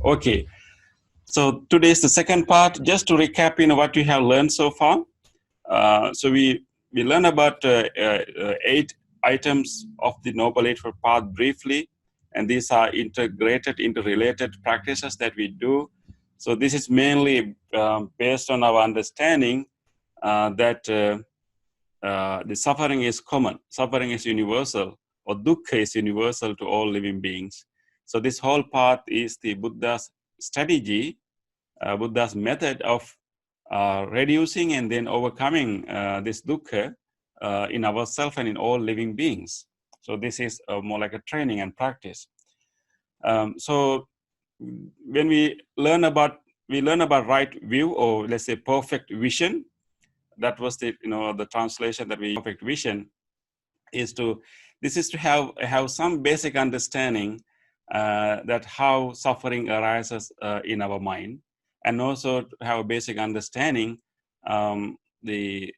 Okay, so today is the second part. Just to recap, what we have learned so far. So we learned about 8 items of the Noble Eightfold Path briefly, and these are integrated, interrelated practices that we do. So this is mainly based on our understanding that the suffering is common, suffering is universal, or dukkha is universal to all living beings. So this whole path is the Buddha's strategy, Buddha's method of reducing and then overcoming this dukkha in ourselves and in all living beings. So this is more like a training and practice. So when we learn about right view, or let's say perfect vision, that was the translation that we perfect vision is to have some basic understanding that how suffering arises in our mind, and also to have a basic understanding the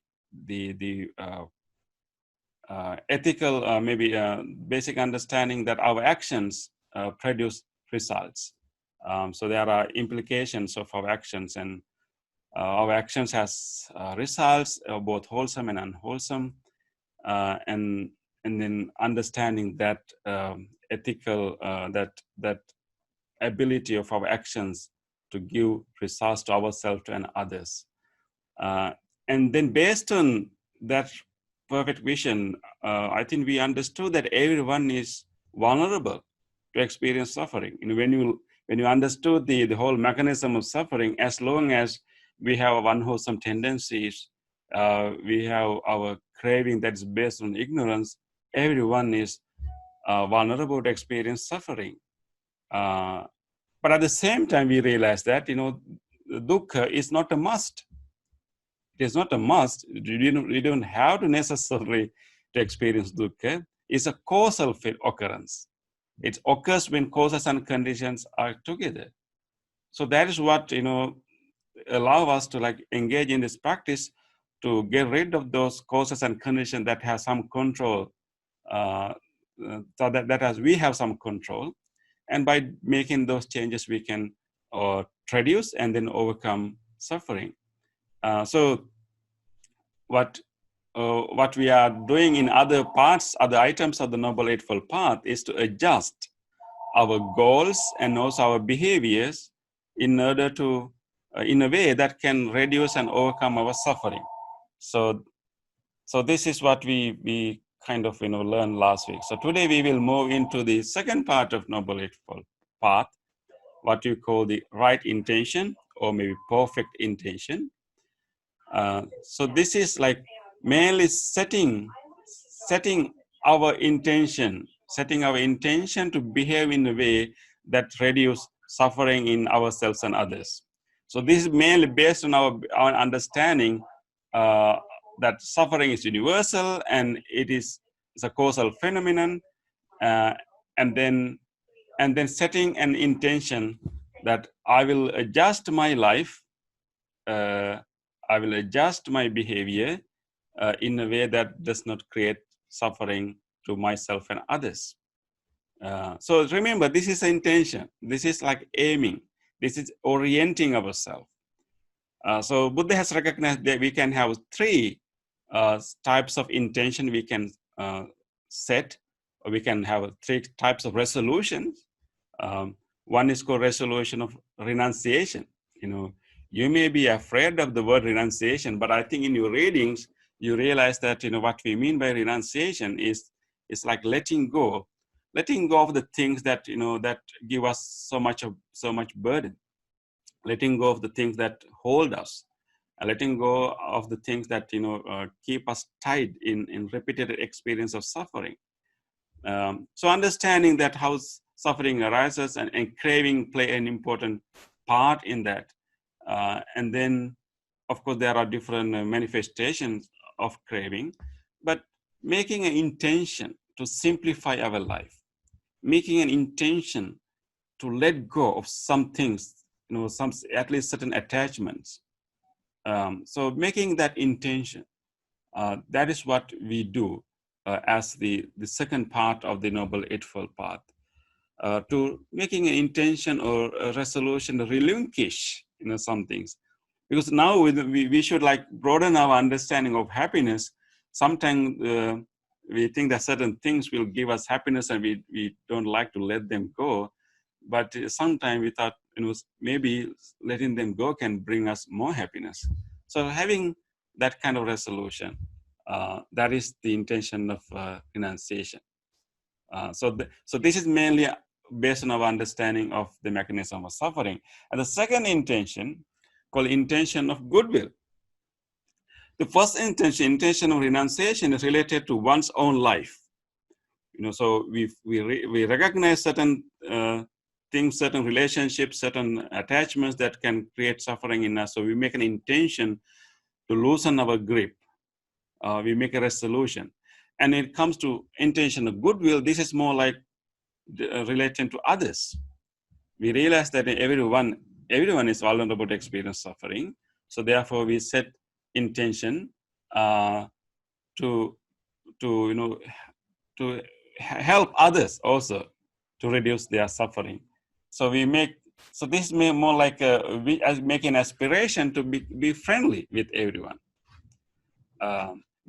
ethical maybe basic understanding that our actions produce results. So there are implications of our actions, and our actions has results, both wholesome and unwholesome, and then understanding that ethical that ability of our actions to give results to ourselves and others, and then based on that perfect vision, I think we understood that everyone is vulnerable to experience suffering. When you understood the whole mechanism of suffering, as long as we have unwholesome tendencies, we have our craving that is based on ignorance, everyone is vulnerable to experience suffering. But at the same time, we realize that dukkha is not a must. It is not a must. You don't have to necessarily to experience dukkha. It's a causal occurrence. It occurs when causes and conditions are together. So that is what allow us to engage in this practice to get rid of those causes and conditions that have some control, so that as we have some control, and by making those changes we can reduce and then overcome suffering. So what we are doing in other parts, other items of the Noble Eightfold Path, is to adjust our goals and also our behaviors in order to, in a way that can reduce and overcome our suffering. So this is what we kind of learned last week. So today we will move into the second part of Noble Eightfold Path, what you call the right intention, or maybe perfect intention. So this is like mainly setting our intention to behave in a way that reduce suffering in ourselves and others. So this is mainly based on our understanding that suffering is universal and it's a causal phenomenon, and then setting an intention that I will adjust my life, I will adjust my behavior in a way that does not create suffering to myself and others. So remember, this is intention. This is like aiming. This is orienting ourselves. So Buddha has recognized that we can have 3 types of intention we can set, or we can have 3 types of resolutions. One is called resolution of renunciation. You may be afraid of the word renunciation, but I think in your readings, you realize that, what we mean by renunciation is like letting go of the things that, that give us so much burden, letting go of the things that hold us, letting go of the things that, keep us tied in repeated experience of suffering. So understanding that how suffering arises and craving play an important part in that. And then, of course, there are different manifestations of craving, but making an intention to simplify our life, making an intention to let go of some things, some at least certain attachments. So making that intention, that is what we do as the second part of the Noble Eightfold Path. to making an intention or a resolution to relinquish, some things. Because now we should like broaden our understanding of happiness. Sometimes we think that certain things will give us happiness and we don't like to let them go. But sometimes we thought, maybe letting them go can bring us more happiness. So having that kind of resolution, that is the intention of renunciation. So this is mainly based on our understanding of the mechanism of suffering. And the second intention, called intention of goodwill. The first intention of renunciation is related to one's own life. So we recognize certain things, certain relationships, certain attachments that can create suffering in us. So we make an intention to loosen our grip. We make a resolution. And it comes to intention of goodwill. This is more like relating to others. We realize that everyone is vulnerable to experience suffering. So therefore, we set intention to help others also to reduce their suffering. So this may more like we make an aspiration to be friendly with everyone.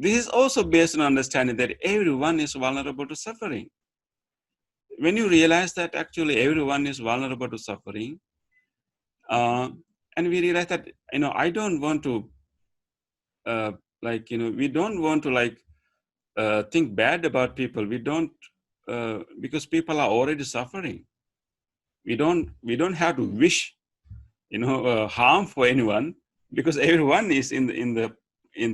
This is also based on understanding that everyone is vulnerable to suffering. When you realize that actually everyone is vulnerable to suffering, and we realize that I don't want to we don't want to think bad about people. We don't because people are already suffering. We don't have to wish harm for anyone, because everyone is in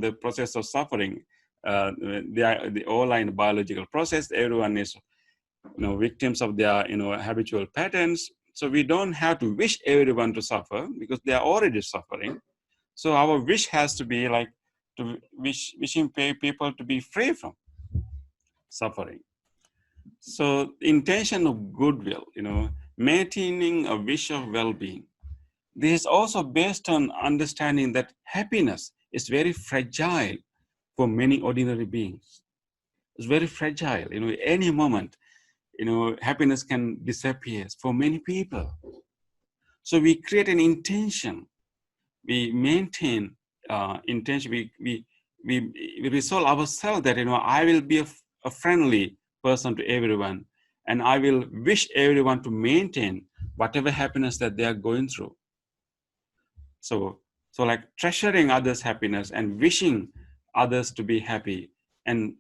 the process of suffering. They all are in a biological process. Everyone is victims of their habitual patterns. So we don't have to wish everyone to suffer because they are already suffering. So our wish has to be like to wishing people to be free from suffering. So intention of goodwill, maintaining a wish of well-being. This is also based on understanding that happiness is very fragile for many ordinary beings. It's very fragile. Any moment, happiness can disappear for many people. So we create an intention. We maintain intention. We resolve ourselves that I will be a friendly person to everyone, and I will wish everyone to maintain whatever happiness that they are going through. So like treasuring others' happiness and wishing others to be happy, and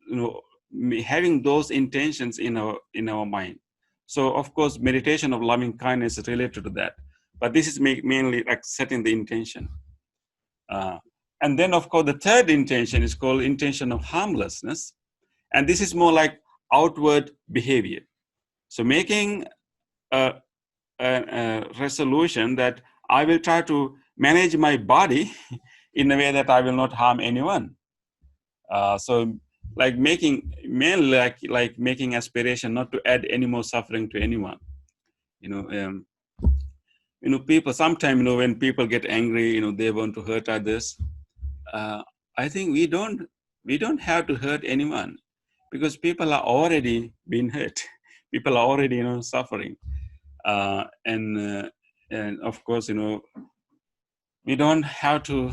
having those intentions in our mind. So of course, meditation of loving kindness is related to that, but this is mainly like setting the intention. And then of course, the third intention is called intention of harmlessness, and this is more like outward behavior. So making a resolution that I will try to manage my body in a way that I will not harm anyone. So like mainly like making aspiration not to add any more suffering to anyone. People sometimes, when people get angry, they want to hurt others. I think we don't have to hurt anyone, because people are already being hurt. People are already, suffering. And of course, we don't have to,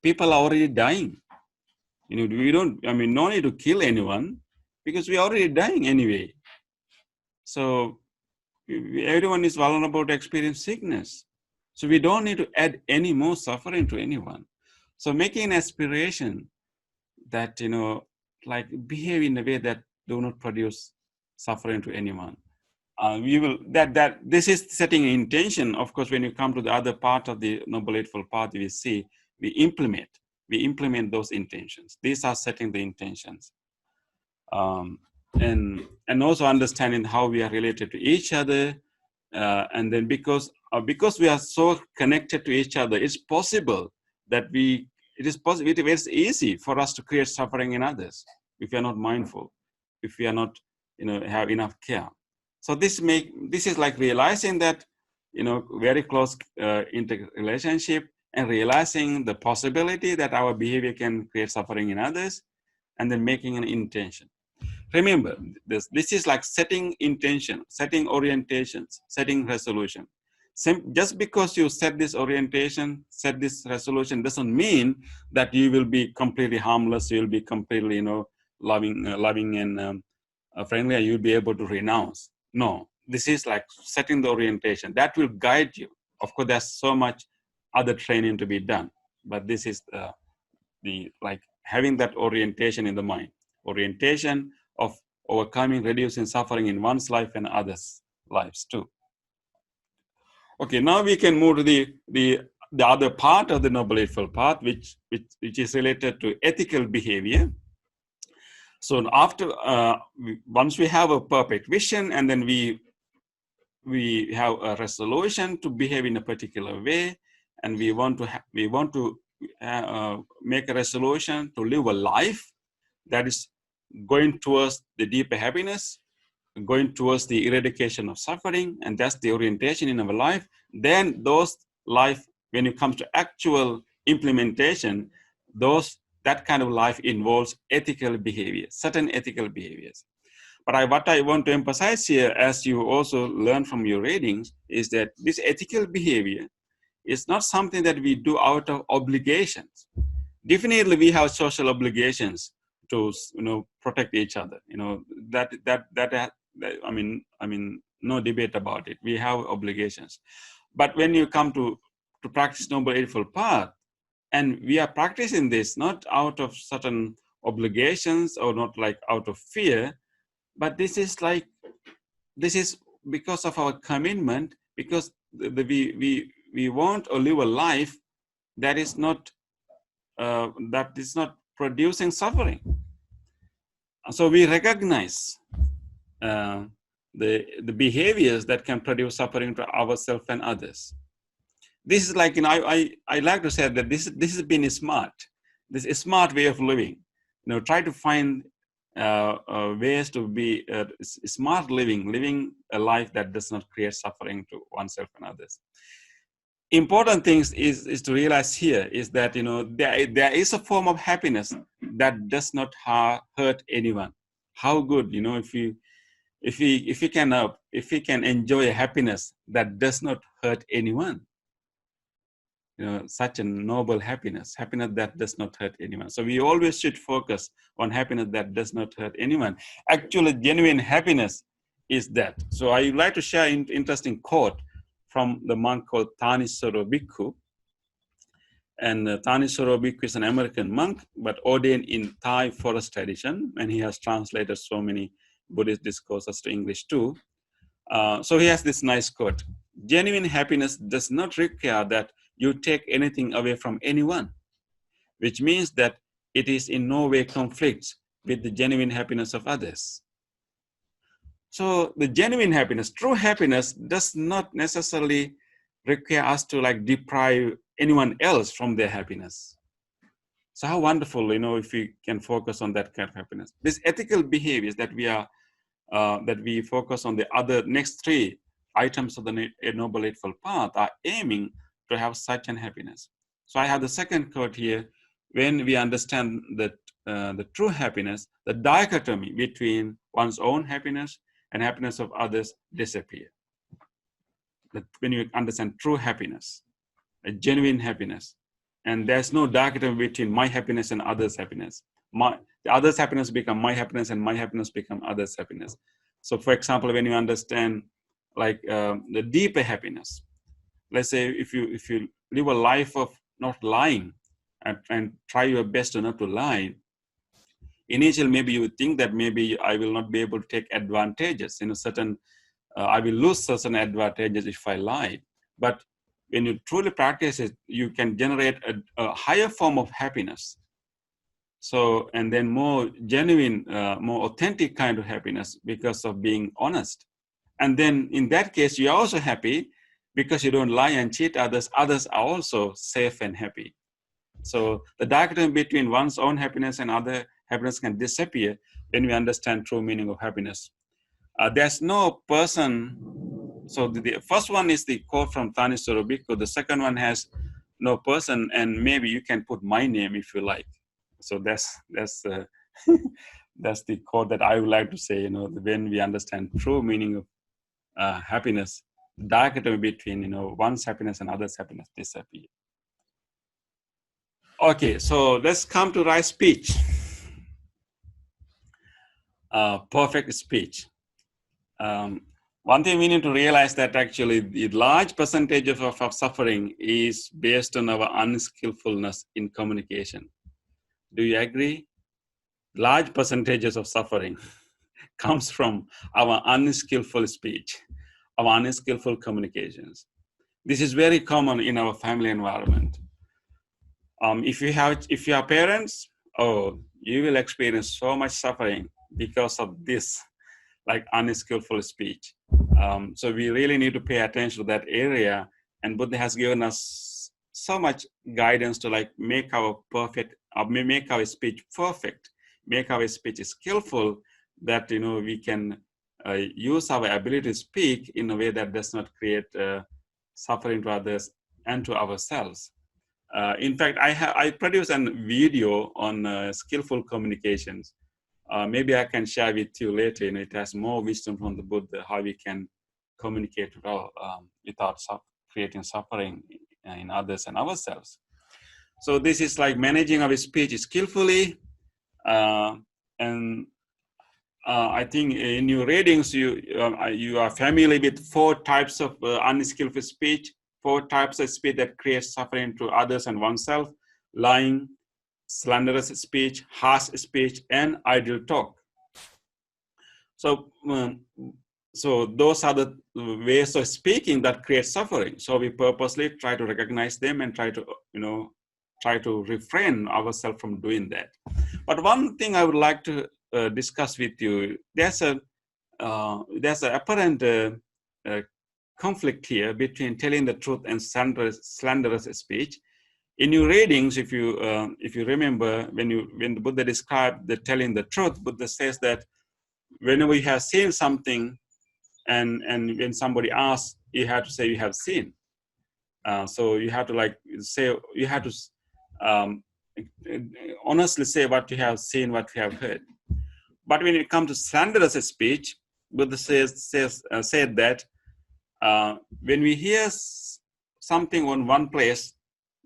people are already dying. No need to kill anyone, because we're already dying anyway. So everyone is vulnerable to experience sickness. So we don't need to add any more suffering to anyone. So making an aspiration that, like behave in a way that do not produce suffering to anyone. We will that this is setting an intention. Of course, when you come to the other part of the Noble Eightfold Path, we see we implement those intentions. These are setting the intentions, and also understanding how we are related to each other, and then because we are so connected to each other, it's possible that it is easy for us to create suffering in others if we are not mindful, if we are not have enough care. So this is like realizing that very close interrelationship, and realizing the possibility that our behavior can create suffering in others, and then making an intention. Remember, this is like setting intention, setting orientations, setting resolution. Just because you set this orientation, set this resolution, doesn't mean that you will be completely harmless. You'll be completely, loving and friendly. And you'll be able to renounce. No, this is like setting the orientation that will guide you. Of course, there's so much other training to be done, but this is the like having that orientation in the mind, orientation of overcoming, reducing suffering in one's life and others' lives too. Okay, now we can move to the other part of the Noble Eightfold Path, which is related to ethical behavior. So after once we have a perfect vision, and then we have a resolution to behave in a particular way, and we want to make a resolution to live a life that is going towards the deeper happiness, going towards the eradication of suffering, and that's the orientation in our life. Then those life, when it comes to actual implementation, that kind of life involves ethical behavior, certain ethical behaviors. But what I want to emphasize here, as you also learn from your readings, is that this ethical behavior is not something that we do out of obligations. Definitely, we have social obligations to protect each other. I mean, no debate about it. We have obligations. But when you come to practice Noble Eightfold Path, and we are practicing this not out of certain obligations or not like out of fear, but this is because of our commitment, because we want to live a life that is not producing suffering. So we recognize the behaviors that can produce suffering to ourselves and others. This is like, I like to say that this has been smart. This is a smart way of living. Try to find ways to be smart living a life that does not create suffering to oneself and others. Important things is to realize here is that there is a form of happiness that does not hurt anyone. How good, if we can enjoy a happiness that does not hurt anyone. Such a noble happiness that does not hurt anyone. So we always should focus on happiness that does not hurt anyone. Actually, genuine happiness is that. So I would like to share an interesting quote from the monk called Thanissaro Bhikkhu. And Thanissaro Bhikkhu is an American monk, but ordained in Thai forest tradition, and he has translated so many Buddhist discourses to English too. So he has this nice quote: "Genuine happiness does not require that you take anything away from anyone, which means that it is in no way conflicts with the genuine happiness of others." So the genuine happiness, true happiness, does not necessarily require us to deprive anyone else from their happiness. So how wonderful, if we can focus on that kind of happiness. These ethical behaviors that we focus on, the other next three items of the Noble Eightfold Path, are aiming to have such an happiness. So I have the second quote here. When we understand that the true happiness, the dichotomy between one's own happiness and happiness of others disappear. That when you understand true happiness, a genuine happiness, and there's no dichotomy between my happiness and others' happiness. The others' happiness become my happiness, and my happiness become others' happiness. So, for example, when you understand the deeper happiness, let's say if you live a life of not lying and try your best not to lie, initially maybe you think that maybe I will not be able to take advantages in a certain, I will lose certain advantages if I lie. But when you truly practice it, you can generate a higher form of happiness. So, and then more genuine, more authentic kind of happiness because of being honest. And then in that case, you're also happy because you don't lie and cheat others. Others are also safe and happy. So the dichotomy between one's own happiness and other happiness can disappear when we understand true meaning of happiness. There's no person. So the first one is the quote from Thanissaro Bhikkhu. The second one has no person, and maybe you can put my name if you like. So that's That's the quote that I would like to say. When we understand true meaning of happiness, the dichotomy between one's happiness and others' happiness disappear. Okay, so let's come to right speech. Perfect speech. One thing we need to realize that actually the large percentage of suffering is based on our unskillfulness in communication. Do you agree? Large percentages of suffering comes from our unskillful speech, our unskillful communications. This is very common in our family environment. If you have parents, you will experience so much suffering because of this, like unskillful speech. So we really need to pay attention to that area. And Buddha has given us so much guidance to make our speech perfect, make our speech skillful, that we can use our ability to speak in a way that does not create suffering to others and to ourselves. In fact, I produced a video on skillful communications. Maybe I can share with you later. It has more wisdom from the Buddha, how we can communicate well without creating suffering in others and ourselves. So this is like managing our speech skillfully. And I think in your readings, you are familiar with 4 types of unskillful speech, 4 types of speech that creates suffering to others and oneself: lying, slanderous speech, harsh speech, and idle talk. So those are the ways of speaking that create suffering. So we purposely try to recognize them and try to refrain ourselves from doing that. But one thing I would like to discuss with you, there's an apparent conflict here between telling the truth and slanderous speech. In your readings, if you remember, when the Buddha described the telling the truth, Buddha says that whenever you have seen something, and when somebody asks, you have to say you have seen. So you have to honestly say what you have seen, what you have heard. But when it comes to slanderous speech, Buddha said that when we hear something on one place,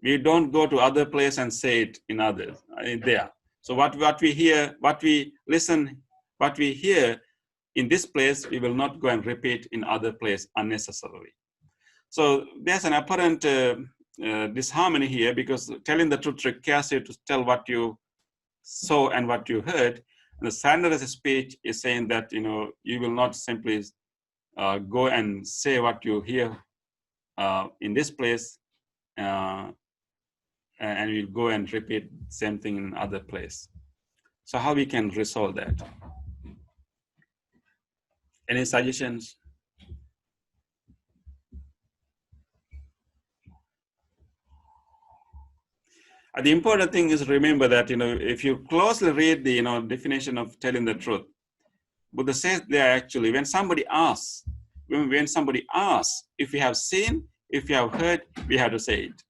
we don't go to other place and say it in others there. So what we hear, what we listen, what we hear in this place, we will not go and repeat in other place unnecessarily. So there's an apparent disharmony here, because telling the truth requires you to tell what you saw and what you heard. And the slanderous speech is saying that you will not simply go and say what you hear in this place, and we'll go and repeat the same thing in other place. So how we can resolve that? Any suggestions? The important thing is, remember that if you closely read the definition of telling the truth, Buddha says there actually, when somebody asks if we have seen, if we have heard, we have to say it.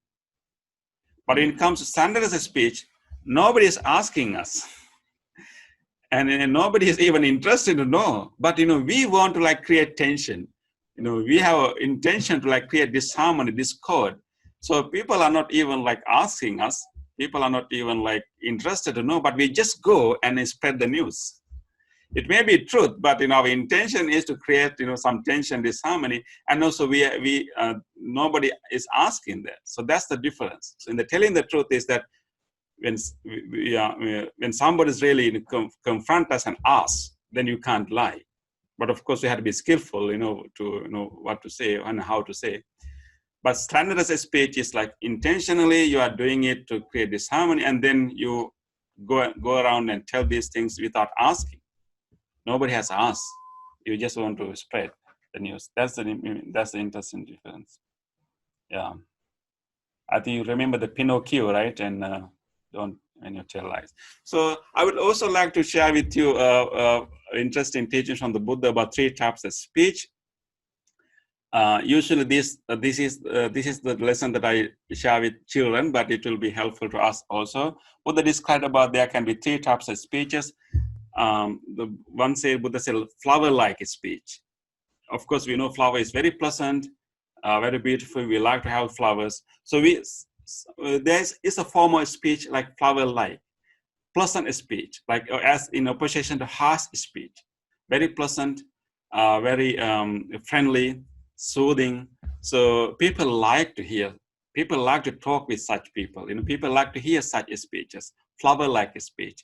But when it comes to slanderous speech, nobody is asking us, and nobody is even interested to know. But we want to create tension. We have an intention to create disharmony, discord. So people are not even asking us. People are not even interested to know. But we just go and spread the news. It may be truth, but our intention is to create some tension, disharmony, and also we nobody is asking that. So that's the difference. So in the telling the truth is that when somebody is really confront us and ask, then you can't lie. But of course, you have to be skillful, to know what to say and how to say. But slanderous speech is intentionally you are doing it to create disharmony, and then you go around and tell these things without asking. Nobody has asked. You just want to spread the news. That's the interesting difference. Yeah, I think you remember the Pinocchio, right? And don't tell lies. So I would also like to share with you interesting teachings from the Buddha about 3 types of speech. Usually this is the lesson that I share with children, but it will be helpful to us also. Buddha described about there can be 3 types of speeches. The one say Buddha said flower-like speech. Of course, we know flower is very pleasant, very beautiful. We like to have flowers. So there is a form of speech like flower-like, pleasant speech, like as in opposition to harsh speech. Very pleasant, very friendly, soothing. So people like to hear. People like to talk with such people. People like to hear such speeches, flower-like speech,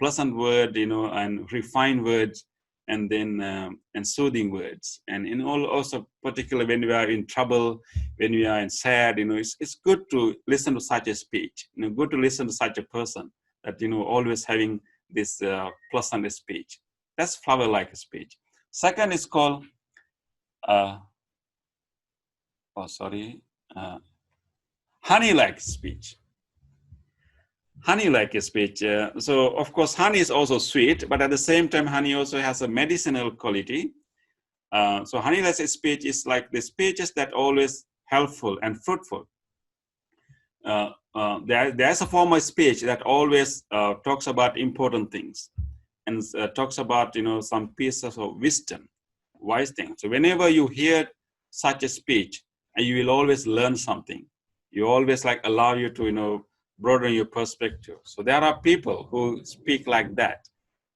pleasant word, and refined words, and then and soothing words. And also particularly when we are in trouble, when we are in sad, it's good to listen to such a speech. Good to listen to such a person that always having this pleasant speech. That's flower-like speech. Second is called honey-like speech. Honey-like speech. So of course, honey is also sweet, but at the same time, honey also has a medicinal quality. So honey-like speech is like the speeches that always helpful and fruitful. There's a form of speech that always talks about important things and talks about some pieces of wisdom, wise things. So whenever you hear such a speech, you will always learn something. You always allow you to broaden your perspective. So there are people who speak like that.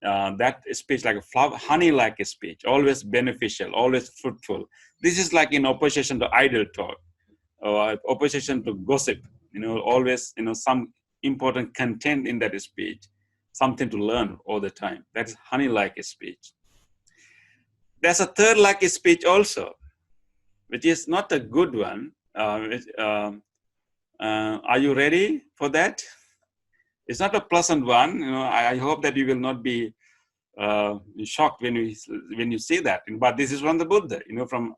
That speech like a honey-like speech, always beneficial, always fruitful. This is like in opposition to idle talk, or opposition to gossip. Always some important content in that speech, something to learn all the time. That is honey-like speech. There's a third-like speech also, which is not a good one. Are you ready for that? It's not a pleasant one. I hope that you will not be shocked when you see that. But this is from the Buddha, from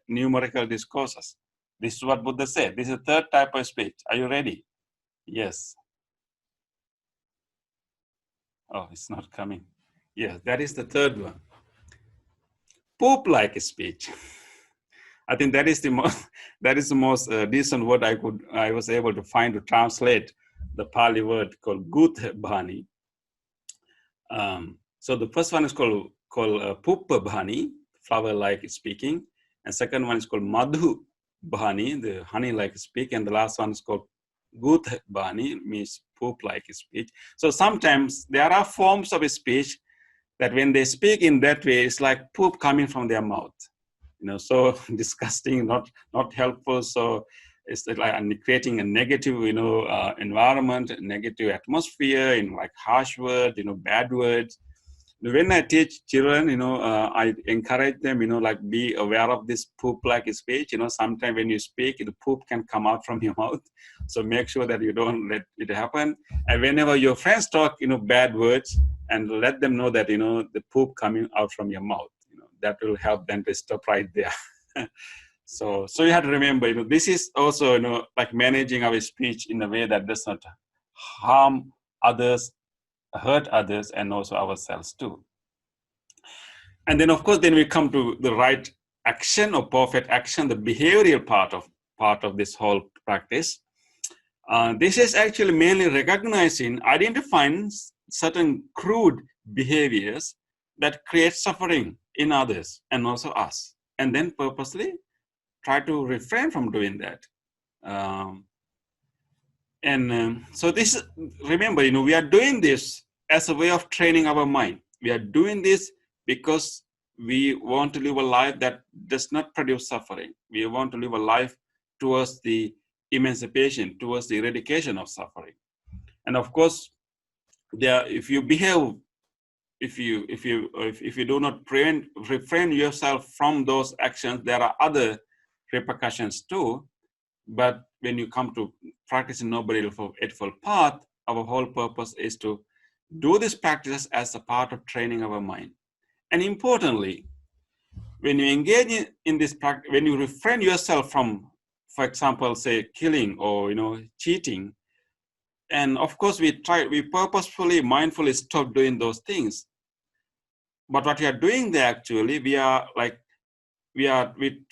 numerical discourses. This is what Buddha said. This is the third type of speech. Are you ready? Yes. Oh, it's not coming. Yes, that is the third one. Poop-like speech. I think that is the most decent word I was able to find to translate the Pali word called Gutha Bhani. So the first one is called Puppa Bhani, flower-like speaking, and second one is called Madhu Bhani, the honey-like speak, and the last one is called Gutha Bhani, means poop-like speech. So sometimes there are forms of speech that when they speak in that way, it's like poop coming from their mouth. So disgusting, not helpful. So it's like creating a negative, environment, negative atmosphere, in harsh words, bad words. When I teach children, I encourage them, be aware of this poop-like speech. Sometimes when you speak, the poop can come out from your mouth. So make sure that you don't let it happen. And whenever your friends talk, bad words, and let them know that, the poop coming out from your mouth. That will help them to stop right there. So you have to remember, this is also, like managing our speech in a way that does not harm others, hurt others, and also ourselves too. And then, of course, then we come to the right action or perfect action, the behavioral part of this whole practice. This is actually mainly recognizing, identifying certain crude behaviors that create suffering in others and also us, and then purposely try to refrain from doing that. So this, remember, we are doing this as a way of training our mind. We are doing this because we want to live a life that does not produce suffering. We want to live a life towards the emancipation, towards the eradication of suffering. And of course, if you behave, if you do not refrain yourself from those actions, there are other repercussions too. But when you come to practicing Noble Eightfold Path, our whole purpose is to do these practices as a part of training our mind. And importantly, when you engage in this practice, when you refrain yourself from, for example, say killing or cheating, and of course we purposefully, mindfully stop doing those things. But what we are doing there, actually,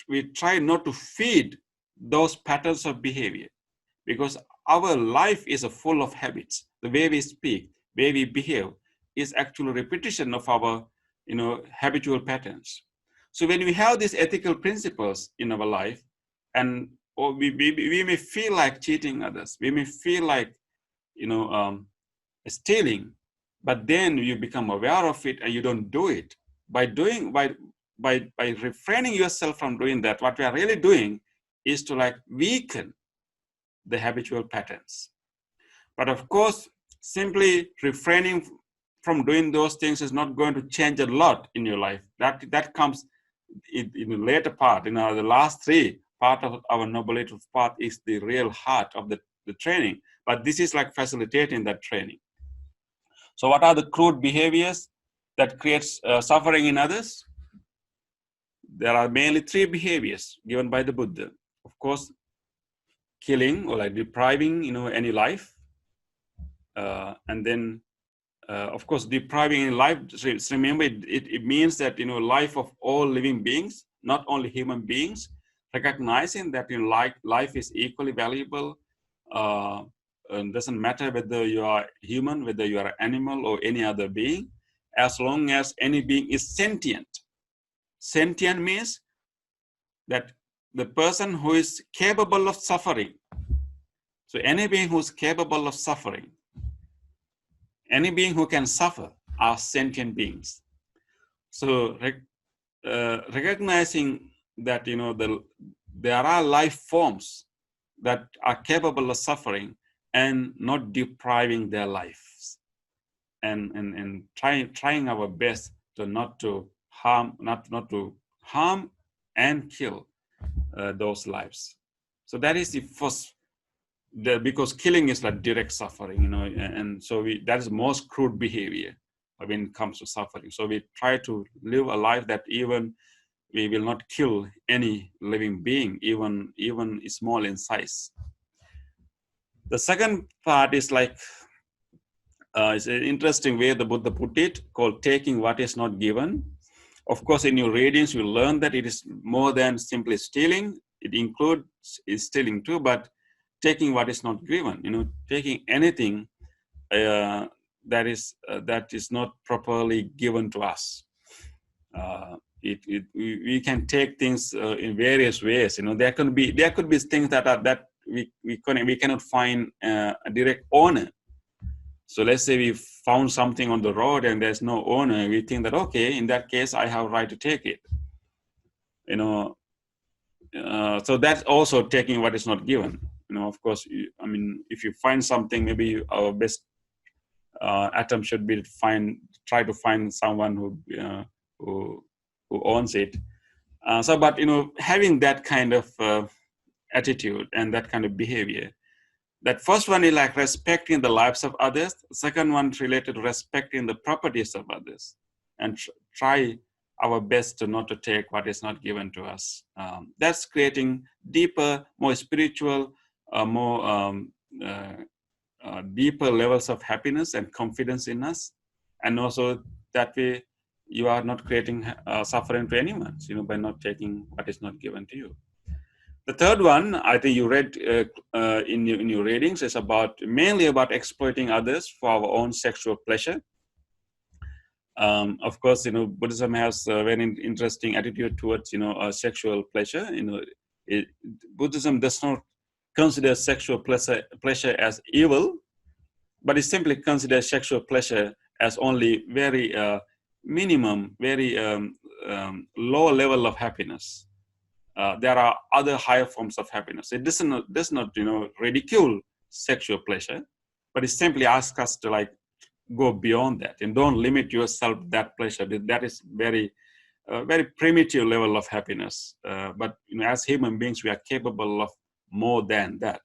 we try not to feed those patterns of behavior, because our life is full of habits. The way we speak, the way we behave, is actually repetition of our, habitual patterns. So when we have these ethical principles in our life, and or we may feel like cheating others, we may feel like, stealing, but then you become aware of it and you don't do it. By refraining yourself from doing that, what we are really doing is to like weaken the habitual patterns. But of course, simply refraining from doing those things is not going to change a lot in your life. That comes in the later part. The last three part of our noble path is the real heart of the training. But this is like facilitating that training. So what are the crude behaviors that creates suffering in others? There are mainly three behaviors given by the Buddha. Of course, killing or like depriving, any life. And then, of course, depriving in life, remember, it means that, life of all living beings, not only human beings, recognizing that life is equally valuable. It doesn't matter whether you are human, whether you are an animal or any other being, as long as any being is sentient. Sentient means that the person who is capable of suffering. So any being who is capable of suffering, any being who can suffer are sentient beings. So recognizing that, there are life forms that are capable of suffering and not depriving their lives, and trying our best to not to harm and kill those lives. So that is the first. Because killing is like direct suffering, and so that is most crude behavior when it comes to suffering. So we try to live a life that even we will not kill any living being, even small in size. The second part is like, it's an interesting way the Buddha put it, called taking what is not given. Of course, in your readings, you learn that it is more than simply stealing. It includes stealing too, but taking what is not given, taking anything that is not properly given to us. We can take things in various ways. There could be things that we cannot find a direct owner. So let's say we found something on the road and there's no owner. We think that, okay, in that case, I have a right to take it. So that's also taking what is not given. Of course, if you find something, maybe our best attempt should be to try to find someone who owns it. But having that kind of attitude and that kind of behavior. That first one is like respecting the lives of others. The second one related to respecting the properties of others, and try our best to not to take what is not given to us. That's creating deeper, more spiritual, deeper levels of happiness and confidence in us. And also that way you are not creating suffering to anyone, by not taking what is not given to you. The third one, I think you read in your readings, is mainly about exploiting others for our own sexual pleasure. Of course, Buddhism has a very interesting attitude towards, sexual pleasure. Buddhism does not consider sexual pleasure as evil, but it simply considers sexual pleasure as only very minimum, very low level of happiness. There are other higher forms of happiness. It does not ridicule sexual pleasure, but it simply asks us to like go beyond that and don't limit yourself to that pleasure. That is very primitive level of happiness. But as human beings, we are capable of more than that,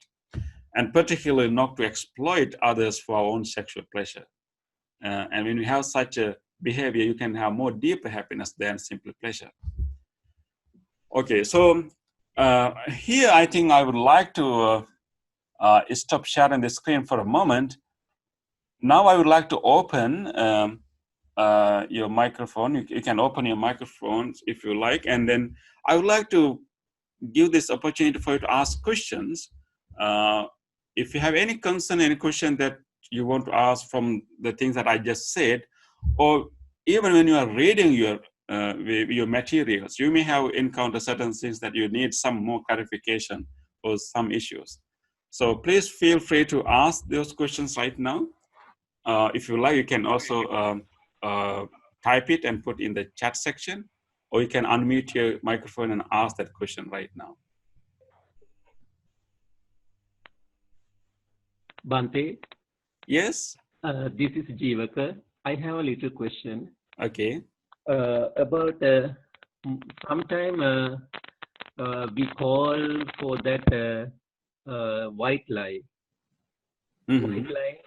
and particularly not to exploit others for our own sexual pleasure. And when you have such a behavior, you can have more deeper happiness than simple pleasure. Okay, so here I think I would like to stop sharing the screen for a moment. Now I would like to open your microphone. You can open your microphones if you like, and then I would like to give this opportunity for you to ask questions. If you have any concern, any question that you want to ask from the things that I just said, Or even when you are reading your materials, you may have encountered certain things that you need some more clarification or some issues. So please feel free to ask those questions right now. If you like, you can also type it and put in the chat section, or you can unmute your microphone and ask that question right now. Bante, Yes? this is Jeevaka. I have a little question. Okay. About sometime we call for that white lie. White lie.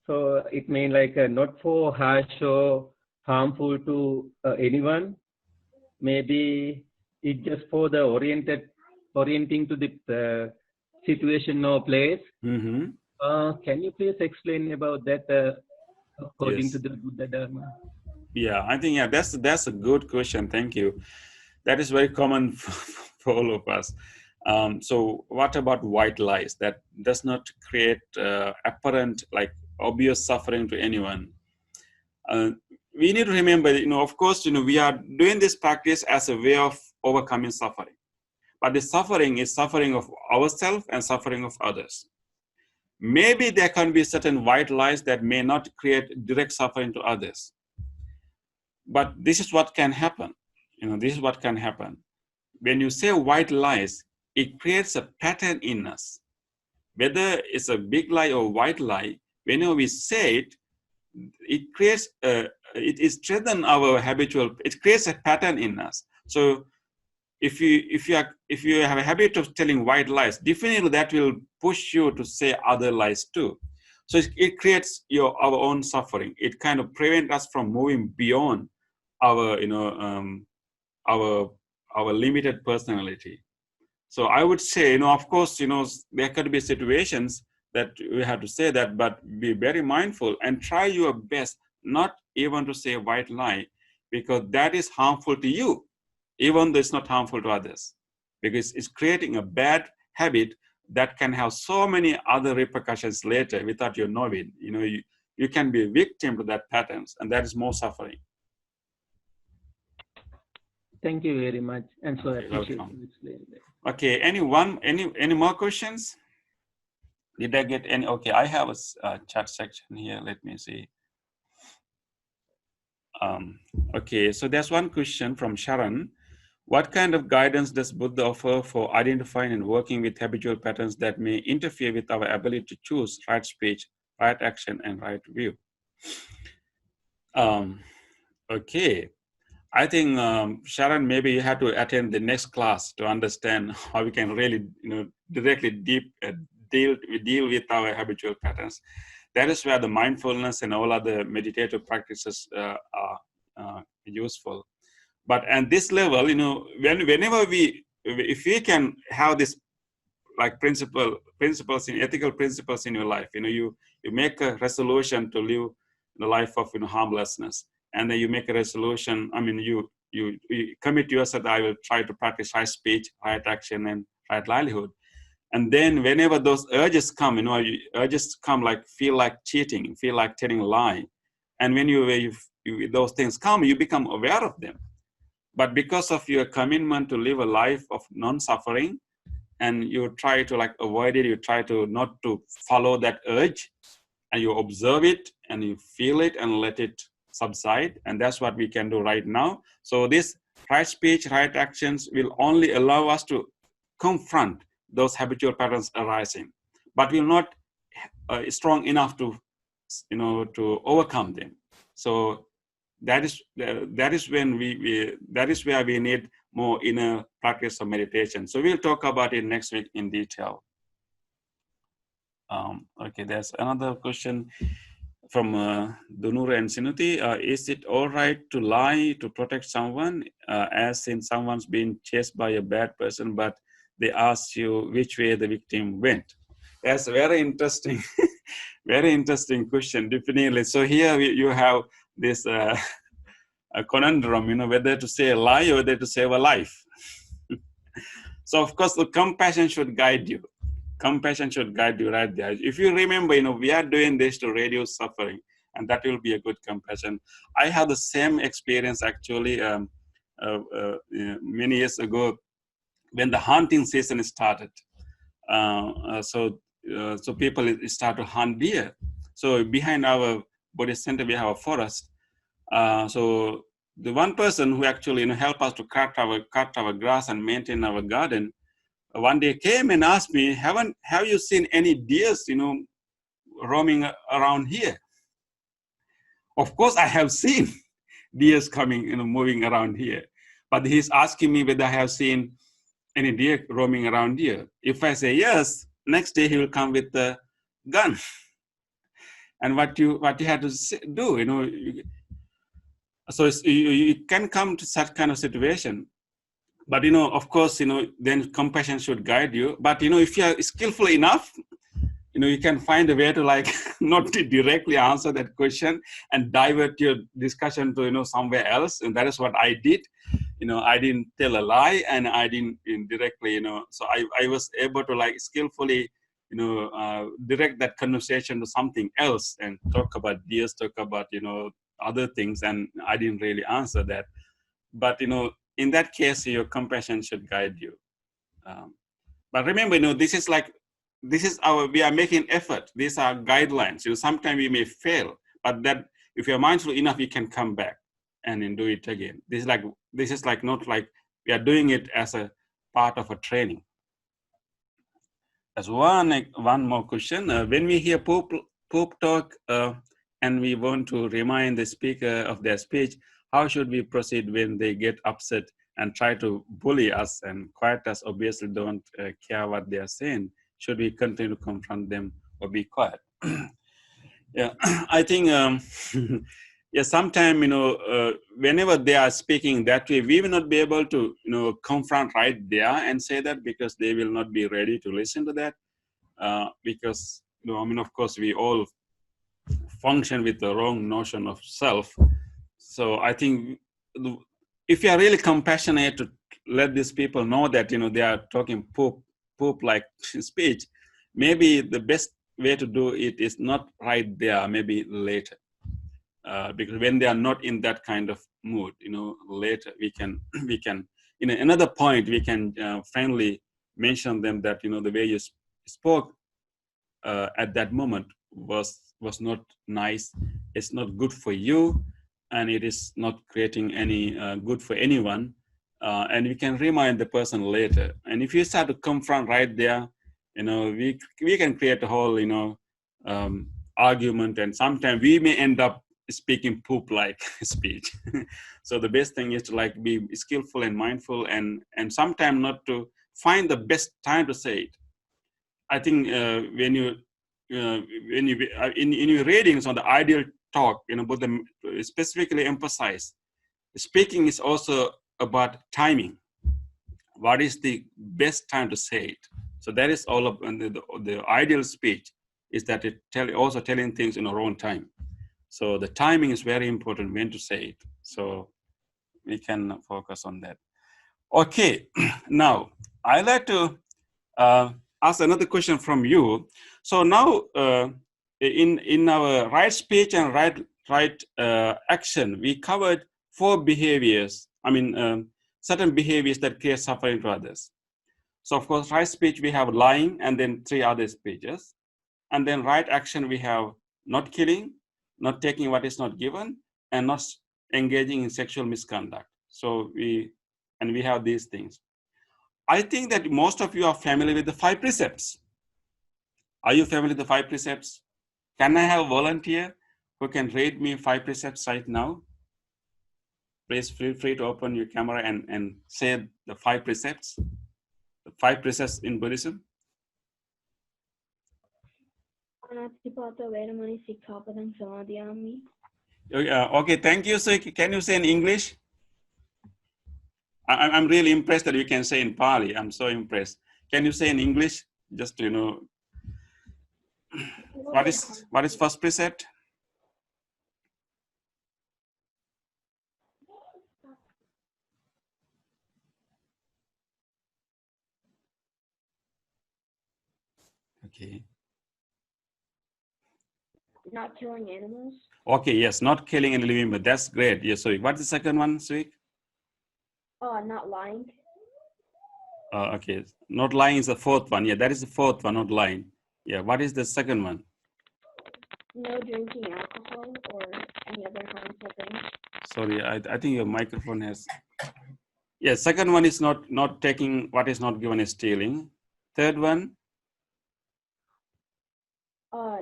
So it means like not for harsh or harmful to anyone. Maybe it just for the orienting to the situation or place. Can you please explain about that according to Yes. the Buddha Dharma? Yeah, I think that's a good question. Thank you. That is very common for all of us. So what about white lies that does not create apparent, like obvious suffering to anyone? We need to remember, of course, we are doing this practice as a way of overcoming suffering. But the suffering is suffering of ourselves and suffering of others. Maybe there can be certain white lies that may not create direct suffering to others. But this is what can happen. This is what can happen. When you say white lies, it creates a pattern in us. Whether it's a big lie or white lie, whenever we say it, it creates it strengthens our habitual. It creates a pattern in us. So if you have a habit of telling white lies, definitely that will push you to say other lies too. So it creates our own suffering. It kind of prevents us from moving beyond our our limited personality. So I would say, of course, there could be situations that we have to say that, but be very mindful and try your best not even to say a white lie, because that is harmful to you, even though it's not harmful to others, because it's creating a bad habit that can have so many other repercussions later without you knowing. You can be a victim to that patterns, and that is more suffering. Thank you very much, and so Okay, appreciate welcome. you explaining that. Okay, any more questions? Did I get any? Okay, I have a chat section here. Let me see. Okay, so there's one question from Sharon. What kind of guidance does Buddha offer for identifying and working with habitual patterns that may interfere with our ability to choose right speech, right action, and right view? Okay, I think Sharon, maybe you have to attend the next class to understand how we can really, directly deal with our habitual patterns. That is where the mindfulness and all other meditative practices are useful. But at this level, whenever if we can have this like principles in ethical principles in your life, you make a resolution to live the life of harmlessness, and then you make a resolution. I mean, you commit yourself that I will try to practice right speech, right action, and right livelihood. And then whenever those urges come, urges come like feel like cheating, feel like telling a lie, and when those things come, you become aware of them. But because of your commitment to live a life of non-suffering, and you try to like avoid it, you try to not to follow that urge, and you observe it and you feel it and let it subside. And that's what we can do right now. So this right speech, right actions will only allow us to confront those habitual patterns arising, but will not strong enough to to overcome them. So that is when that is where we need more inner practice of meditation. So we'll talk about it next week in detail. Okay, there's another question from Dunur and Sinuti. Is it all right to lie to protect someone, as in someone's being chased by a bad person, but they ask you which way the victim went? That's very interesting, very interesting question, definitely. So here you have this a conundrum, whether to say a lie or whether to save a life. So of course, the compassion should guide you. Compassion should guide you right there. If you remember, we are doing this to reduce suffering. and that will be a good compassion. I have the same experience actually many years ago when the hunting season started. So people start to hunt deer. So behind our body center we have a forest. So the one person who actually helped us to cut our grass and maintain our garden one day came and asked me, have you seen any deers roaming around here? Of course I have seen deers coming moving around here, but he's asking me whether I have seen any deer roaming around here. If I say yes, next day he will come with a gun. And what you have to do, so you can come to such kind of situation. But of course, then compassion should guide you. But if you are skillful enough, you can find a way to not to directly answer that question and divert your discussion to somewhere else. And that is what I did. I didn't tell a lie, and I didn't indirectly, so I was able to skillfully, direct that conversation to something else and talk about deers, talk about, other things. And I didn't really answer that. But, in that case, your compassion should guide you. But remember, this is we are making effort. These are guidelines. Sometimes we may fail, but that if you're mindful enough, you can come back and then do it again. This is not like we are doing it as a part of a training. There's one more question. When we hear poop talk and we want to remind the speaker of their speech, how should we proceed when they get upset and try to bully us and quiet us? Obviously don't care what they are saying. Should we continue to confront them or be quiet? Yeah, I think yeah, sometimes whenever they are speaking that way, we will not be able to confront right there and say that, because they will not be ready to listen to that. Because of course we all function with the wrong notion of self. So I think if you are really compassionate to let these people know that they are talking poop like speech, maybe the best way to do it is not right there, maybe later. Because when they are not in that kind of mood, later we can another point we can friendly mention them that the way you spoke at that moment was not nice. It's not good for you, and it is not creating any good for anyone. And we can remind the person later. And if you start to confront right there, we can create a whole argument, and sometimes we may end up speaking poop like speech. So the best thing is to be skillful and mindful, and sometimes not to find the best time to say it. I think when you in your readings on the ideal talk, but specifically emphasize speaking is also about timing. What is the best time to say it? So that is all of the ideal speech is that it also telling things in our own time. So the timing is very important when to say it. So we can focus on that. Okay, now I'd like to ask another question from you. So now in our right speech and right action, we covered 4 behaviors. Certain behaviors that create suffering to others. So of course, right speech, we have lying, and then 3 other speeches. And then right action, we have not killing, not taking what is not given, and not engaging in sexual misconduct. So we have these things. I think that most of you are familiar with the 5 precepts. Are you familiar with the 5 precepts? Can I have a volunteer who can read me 5 precepts right now? Please feel free to open your camera and say the 5 precepts. The 5 precepts in Buddhism. Okay, thank you. So can you say in English? I'm really impressed that you can say in Pali. I'm so impressed. Can you say in English? Just what is first precept? Okay. Not killing animals. Okay, yes, not killing any living, but that's great. Yes, so what's the second one, Sweet? Not lying. Okay, not lying is the fourth one. Yeah, that is the fourth one, not lying. Yeah, what is the second one? No drinking alcohol or any other harmful things. Sorry, I think your microphone has. Yeah, second one is not taking what is not given is stealing. Third one?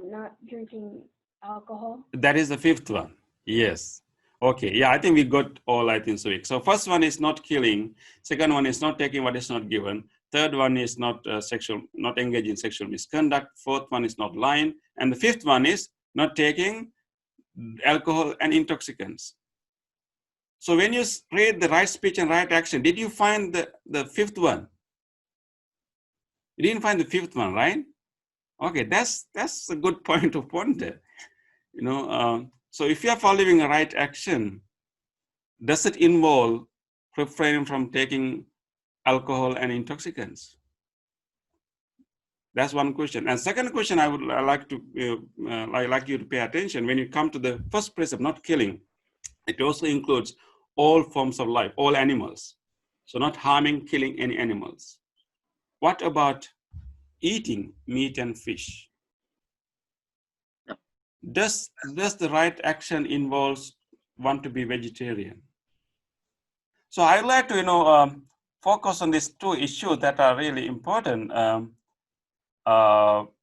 Not drinking alcohol. That is the fifth one. Yes. Okay. Yeah, I think we got all, I think, so. So first one is not killing. Second one is not taking what is not given. Third one is not not engaging in sexual misconduct. Fourth one is not lying. And the fifth one is not taking alcohol and intoxicants. So when you read the right speech and right action, did you find the fifth one? You didn't find the fifth one, right? Okay, that's a good point to ponder. You know, so if you are following a right action, does it involve refraining from taking alcohol and intoxicants? That's one question. And second question, I would like you to pay attention when you come to the first precept, not killing. It also includes all forms of life, all animals. So not harming, killing any animals. What about eating meat and fish? Does the right action involves want to be vegetarian? So I'd like to focus on these two issues that are really important.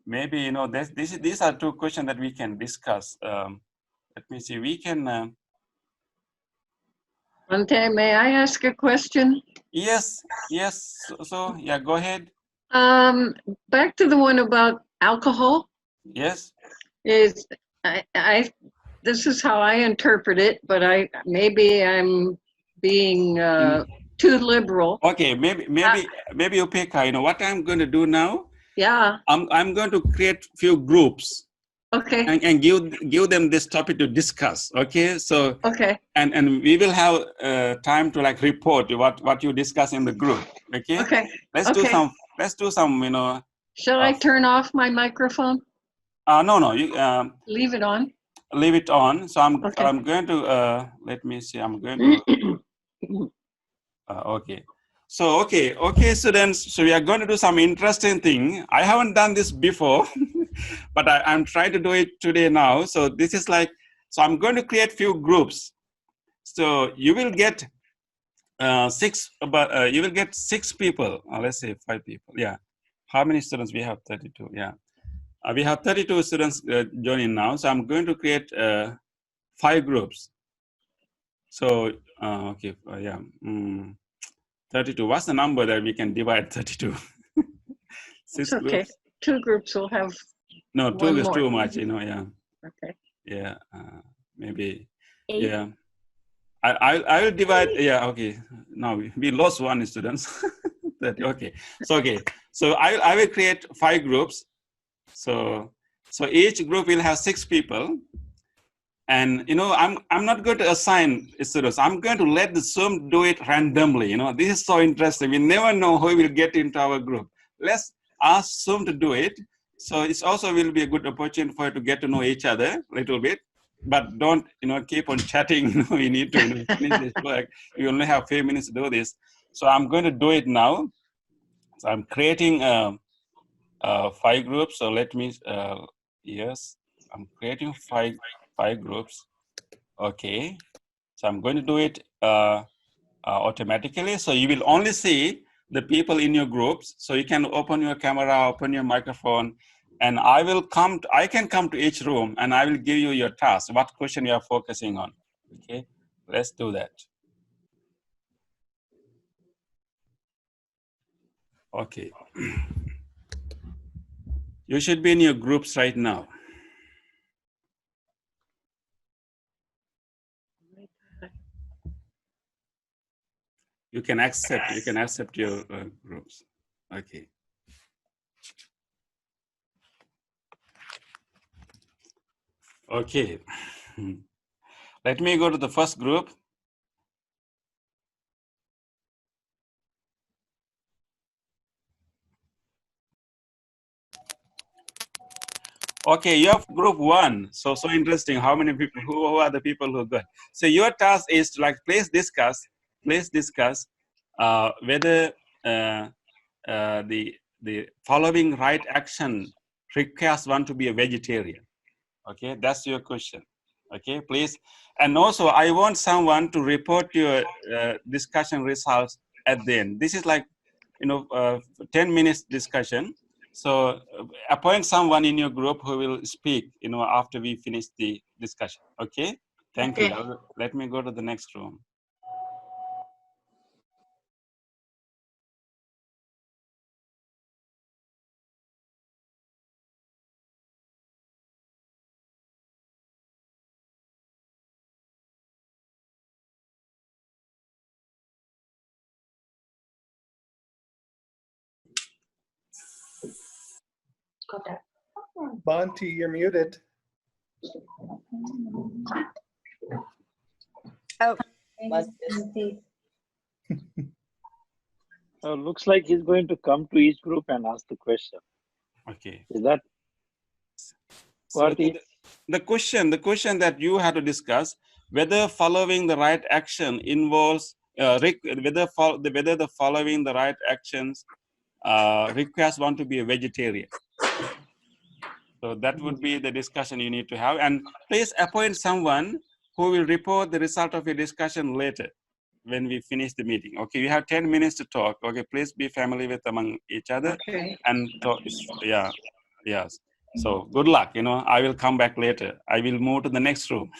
Maybe these are two questions that we can discuss. Let me see. We can. Ante, may I ask a question? Yes. So yeah, go ahead. Back to the one about alcohol. Yes. Is I this is how I interpret it, but maybe I'm being too liberal. Okay, maybe Upeka, you know what I'm going to do now? Yeah. I'm going to create few groups. Okay. And give them this topic to discuss. Okay. So. Okay. And we will have time to like report what you discuss in the group. Okay. Okay. Let's do some. Shall I turn off my microphone? No. You leave it on. Leave it on. So I'm going to let me see. I'm going to. Okay. So okay, students. So we are going to do some interesting thing. I haven't done this before, but I'm trying to do it today now. So this is like. So I'm going to create few groups. So you will get you will get 6 people. Let's say 5 people. Yeah. How many students we have? 32. Yeah. We have 32 students joining now. So I'm going to create 5 groups. So okay. Yeah. 32. What's the number that we can divide 32? 6 okay. groups. 2 groups will have. No, 2 is too much. Yeah. Okay. Yeah. Maybe. 8. Yeah. I will divide. Yeah. Okay. Now we lost 1 student. Okay. So I will create 5 groups. So each group will have 6 people. And I'm not going to assign students. I'm going to let the Zoom do it randomly. This is so interesting. We never know who will get into our group. Let's ask Zoom to do it. So it's also will be a good opportunity for you to get to know each other a little bit. But don't keep on chatting. We need to finish this work. You only have a few minutes to do this. So I'm going to do it now. So I'm creating 5 groups. So let me yes, I'm creating five groups. Okay, so I'm going to do it automatically. So you will only see the people in your groups. So you can open your camera, open your microphone, and I can come to each room and I will give you your task, what question you are focusing on. Okay, let's do that. Okay. You should be in your groups right now. You can accept your groups. Okay. Okay. Let me go to the first group. Okay, you have group 1. So interesting. How many people? Who are the people who are good? So your task is to please discuss whether the following right action requires one to be a vegetarian. Okay, that's your question. Okay, please. And also, I want someone to report your discussion results at the end. This is 10 minutes discussion. So appoint someone in your group who will speak, after we finish the discussion. Okay, thank you. Let me go to the next room. Monty, you're muted. Oh, looks like he's going to come to each group and ask the question. Okay. Is that so the question that you have to discuss whether following the right action involves whether the following the right actions requires one to be a vegetarian. So that would be the discussion you need to have, and please appoint someone who will report the result of your discussion later when we finish the meeting. Okay, you have 10 minutes to talk. Okay, please be familiar with among each other. Okay. And talk. Yeah, yes. So good luck. I will come back later. I will move to the next room.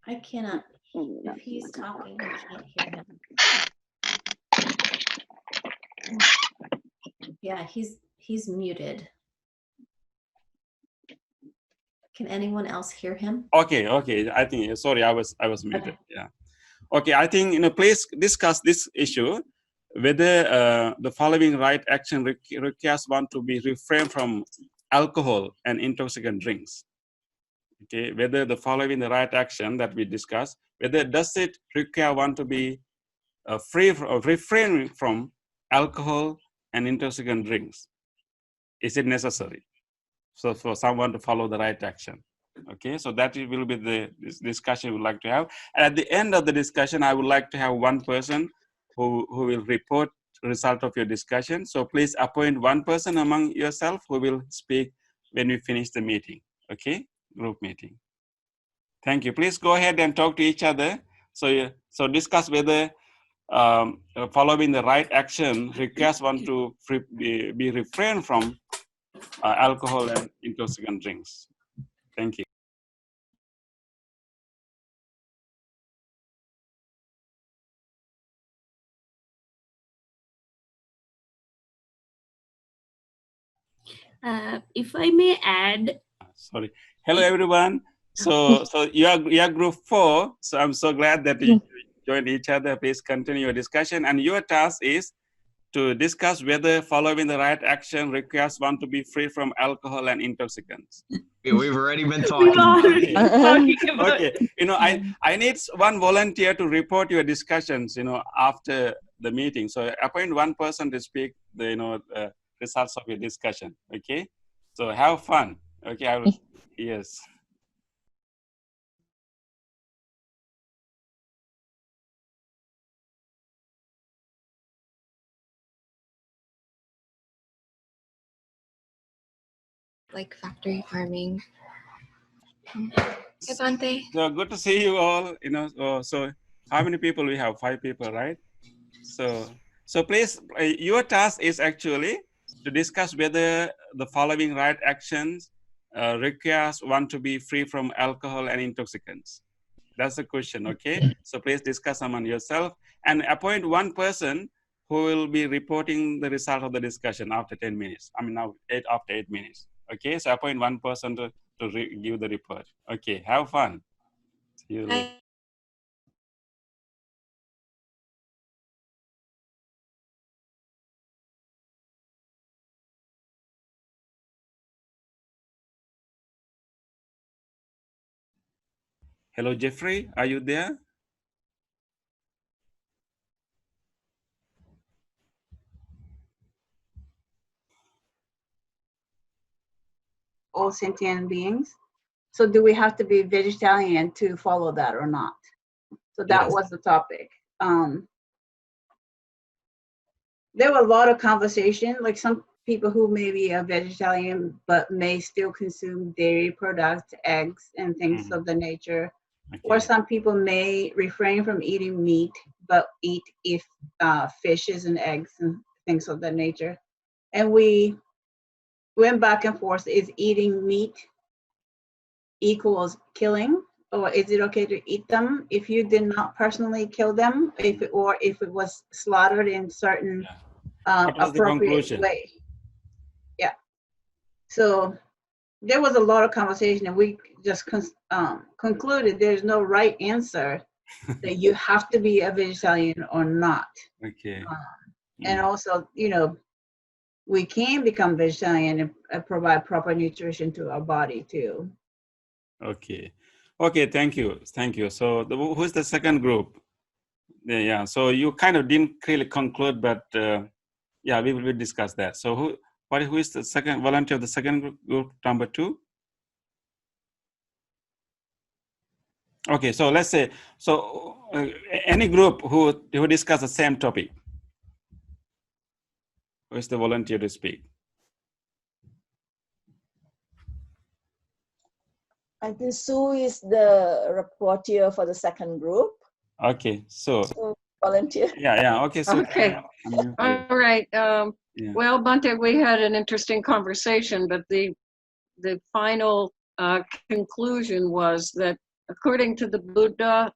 I cannot. If he's talking, I can't hear him. Yeah, he's muted. Can anyone else hear him? Okay. I think. Sorry, I was muted. Yeah. Okay. I think please discuss this issue whether the following right action requires one to be refrained from alcohol and intoxicant drinks. Okay, whether the following the right action that we discussed, whether does it require one to be refrain from alcohol and intoxicant drinks? Is it necessary? So for someone to follow the right action. Okay, so that will be the discussion we would like to have. And at the end of the discussion, I would like to have one person who will report the result of your discussion. So please appoint one person among yourself who will speak when we finish the meeting. Okay, group meeting. Thank you. Please go ahead and talk to each other. So discuss whether following the right action requires one to be refrained from alcohol and intoxicant drinks. Thank you. If I may add. Sorry. Hello, everyone. So you are group 4. So I'm so glad that you joined each other. Please continue your discussion. And your task is to discuss whether following the right action requires one to be free from alcohol and intoxicants. We've already been talking about it. Okay. I need one volunteer to report your discussions, after the meeting. So appoint one person to speak the, results of your discussion. Okay. So have fun. Okay. I will. Yes. Like factory farming. Hey, Bante. So good to see you all. So how many people we have? 5 people, right? So please, your task is actually to discuss whether the following right actions requires one to be free from alcohol and intoxicants. That's the question, okay? So please discuss among yourself and appoint one person who will be reporting the result of the discussion after 10 minutes. I mean, now after 8 minutes. Okay, so appoint one person to give the report. Okay, have fun. See you later. Hello, Jeffrey, are you there? All sentient beings. So do we have to be vegetarian to follow that or not? So that Yes. was the topic. There were a lot of conversation, like some people who may be a vegetarian but may still consume dairy products, eggs, and things of the nature. Or Okay. some people may refrain from eating meat but eat fishes and eggs and things of that nature. And we went back and forth, is eating meat equals killing, or is it okay to eat them if you did not personally kill them, if it was slaughtered in certain What was the appropriate conclusion? way? Yeah. So there was a lot of conversation, and we just concluded there's no right answer that you have to be a vegetarian or not. Okay. And also, we can become vegetarian and provide proper nutrition to our body too. Okay. Okay, thank you. Thank you. So who's the second group? Yeah, so you kind of didn't really conclude, but yeah, we will discuss that. So who is the second volunteer of the second group number 2? Okay, so let's say, any group who discuss the same topic. Who is the volunteer to speak? I think Sue is the rapporteur for the second group. Okay, so volunteer. Yeah. Okay, so Okay. All right. Well, Bante, we had an interesting conversation, but the final conclusion was that according to the Buddha,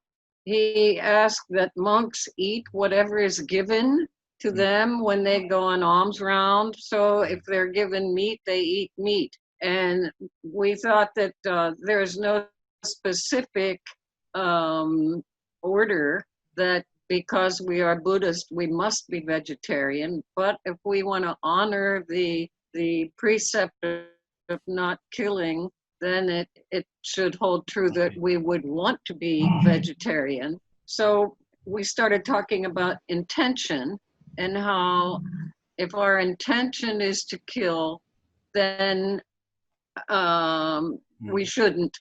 he asked that monks eat whatever is given to them when they go on alms round. So if they're given meat, they eat meat. And we thought that there's no specific order that because we are Buddhist, we must be vegetarian. But if we want to honor the precept of not killing, then it should hold true that we would want to be vegetarian. So we started talking about intention and how if our intention is to kill, then we shouldn't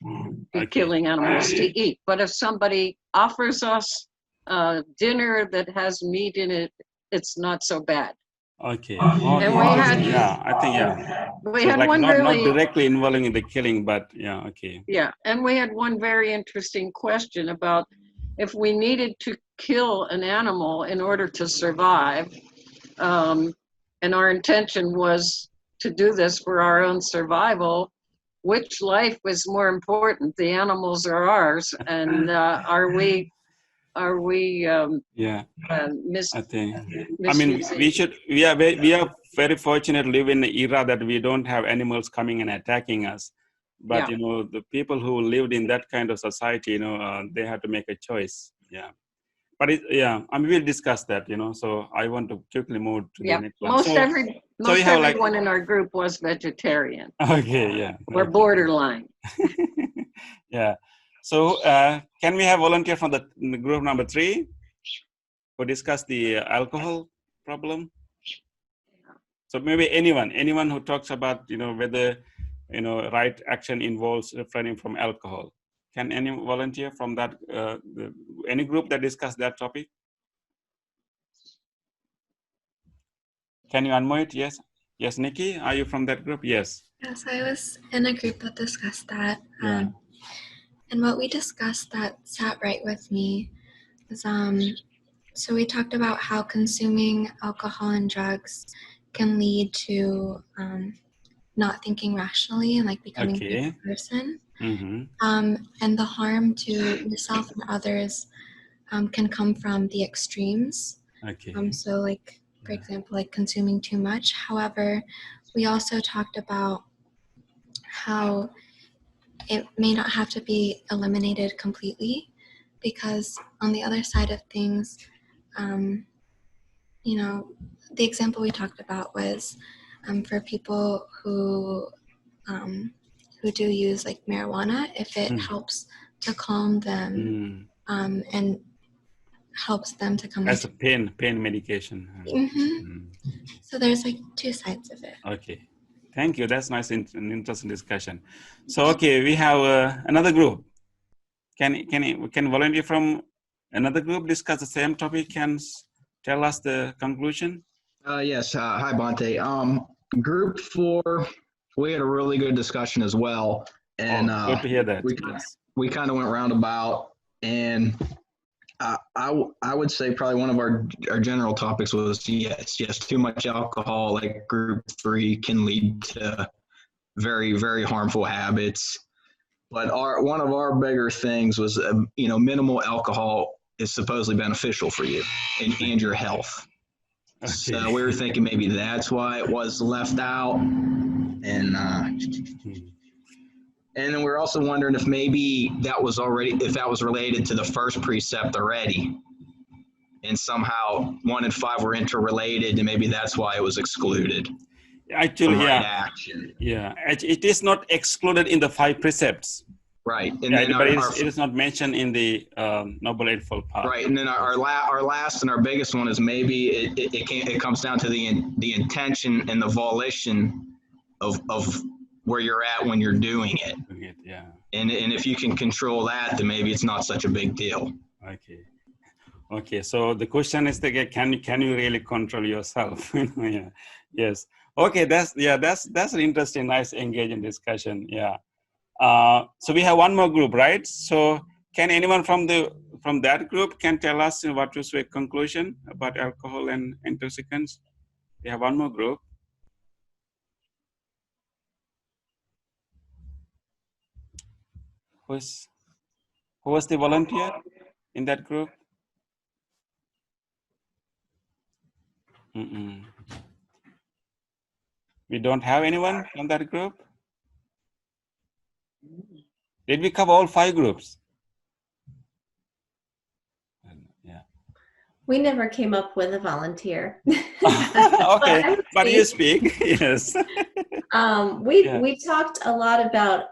be killing animals to eat. But if somebody offers us dinner that has meat in it, it's not so bad. Okay. And we had, We had like one not really directly involving in the killing, but yeah, okay. Yeah, and we had one very interesting question about if we needed to kill an animal in order to survive, and our intention was to do this for our own survival, which life was more important, the animals or ours? And are we I think. I mean, we are very fortunate to live in the era that we don't have animals coming and attacking us. But, the people who lived in that kind of society, they had to make a choice. Yeah. But we'll discuss that, so I want to quickly move to the next one. Most everyone in our group was vegetarian. Okay, yeah. Or borderline. Yeah. So can we have volunteer from the group number 3 who discuss the alcohol problem? So maybe anyone who talks about, whether, right action involves refraining from alcohol. Can any volunteer from that, any group that discuss that topic? Can you unmute? Yes. Yes, Nikki, are you from that group? Yes. Yes, I was in a group that discussed that. Yeah. And what we discussed that sat right with me was, so we talked about how consuming alcohol and drugs can lead to not thinking rationally and like becoming a evil person. And the harm to yourself and others can come from the extremes. So like, for example, like consuming too much. However, we also talked about how it may not have to be eliminated completely, because on the other side of things, the example we talked about was for people who do use like marijuana, if it helps to calm them and helps them to come as a into pain medication. So there's like two sides of it. Okay, thank you. That's nice and interesting discussion. So okay, we have another group. Can volunteer from another group discuss the same topic? Can tell us the conclusion? Yes. Hi, Bante. Group 4, we had a really good discussion as well, and good to hear that. we kind of went roundabout, and I would say probably one of our general topics was yes, too much alcohol, like group 3, can lead to very, very harmful habits. But one of our bigger things was, minimal alcohol is supposedly beneficial for you and your health. Okay. So we were thinking maybe that's why it was left out. And then we're also wondering if maybe if that was related to the first precept already. And somehow 1 and 5 were interrelated, and maybe that's why it was excluded. Actually, right yeah. Action. Yeah, it is not excluded in the 5 precepts. Right, and then but it is not mentioned in the Noble Eightfold Path. Right, and then our last and our biggest one is maybe it comes down to the intention and the volition of where you're at when you're doing it. Yeah. And if you can control that, then maybe it's not such a big deal. Okay. So the question is, can you really control yourself? Yeah. Yes. Okay. That's an interesting, nice, engaging discussion. Yeah. So we have one more group, right? So can anyone from that group can tell us what was your conclusion about alcohol and intoxicants? We have one more group. Who was the volunteer in that group? We don't have anyone from that group. Did we cover all 5 groups? Yeah. We never came up with a volunteer. Okay, but you speak. Yes. We talked a lot about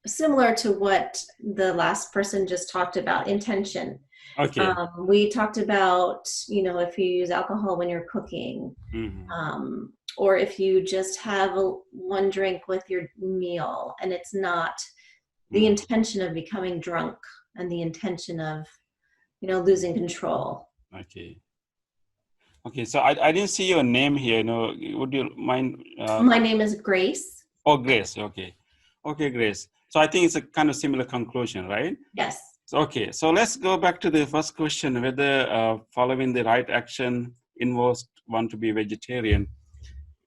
similar to what the last person just talked about, intention. Okay. We talked about, if you use alcohol when you're cooking, or if you just have one drink with your meal and it's not the intention of becoming drunk and the intention of, losing control. Okay, so I didn't see your name here. Would you mind? My name is Grace. Oh, Grace. Okay, Grace. So I think it's a kind of similar conclusion, right? Yes. Okay, so let's go back to the first question, whether following the right action involves one to be vegetarian.